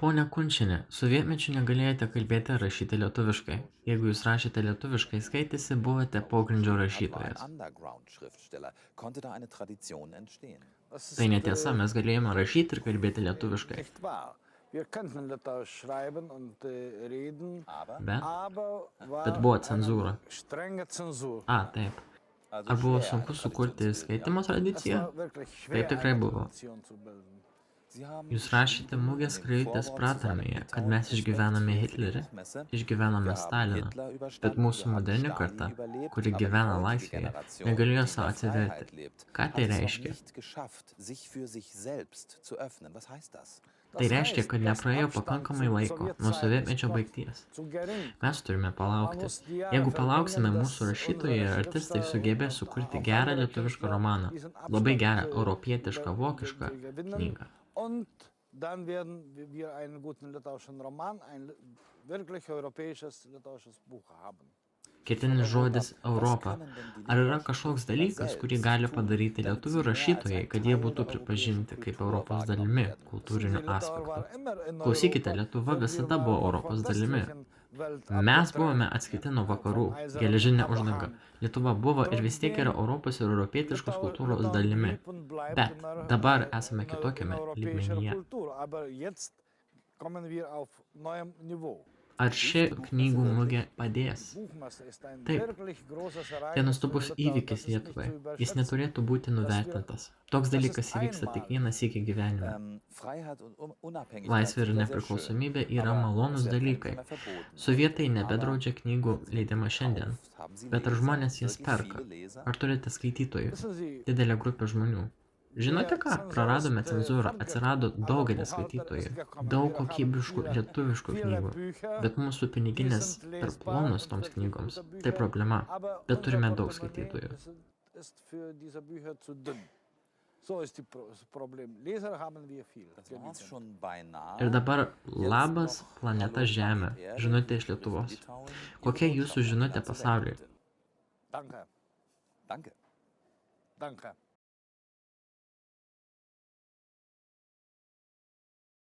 Pone Kunčiene, sovietmečiu negalėjote kalbėti ar rašyti lietuviškai. Jeigu jūs rašėte lietuviškai, skaitėsi, buvote pogrindžio rašytojas. Tai netiesa, mes galėjome rašyti ir kalbėti lietuviškai. Bet buvo cenzūra. Taip. Ar buvo sunku sukurti skaitimo tradiciją? Taip tikrai buvo. Jūs rašėte Mugės skrajutės pratarmėje, kad mes išgyvename Hitlerį, išgyvename Staliną, bet mūsų moderni karta, kuri gyvena laisvėje, negalėjo savo atsiverti. Ką tai reiškia? Tai reiškia, kad nepraėjo pakankamai laiko nuo sovietmečio baigties. Mes turime palaukti. Jeigu palauksime, mūsų rašytojai ir artistai sugebės sukurti gerą lietuvišką romaną, labai gerą europietišką vokišką knygą. Und dann werden wir einen guten litauischen Roman, ein wirklich europäisches litauisches Buch haben. Kertinis žodis Europa. Ar yra kažkoks dalykas, kurį gali padaryti lietuvių rašytojai, kad jie būtų pripažinti kaip Europos dalimi, kultūriniu aspektu? Klausykite, Lietuva visada buvo Europos dalimi. Mes buvome atskirti nuo vakarų, geležinė uždanga. Lietuva buvo ir vis tiek yra Europos ir europietiškos kultūros dalimi. Bet dabar esame kitokiame lygmenyje. Ar ši knygų mugė padės? Taip. Tai nuostabus įvykis Lietuvai. Jis neturėtų būti nuvertintas. Toks dalykas įvyksta tik vieną sykį gyvenime. Laisvė ir nepriklausomybė yra malonūs dalykai. Sovietai nebedraudžia knygų leidimą šiandien. Bet ar žmonės jas perka? Ar turite skaitytojų? Didelė grupė žmonių. Žinote ką? Praradome cenzūrą, atsirado daugelis skaitytojų, daug kokybiškų lietuviškų knygų, bet mūsų piniginės per plonos toms knygoms. Tai problema, bet turime daug skaitytojų. Ir dabar labas planeta Žemė, žinutė iš Lietuvos. Kokia jūsų žinutė pasauliui? Danke.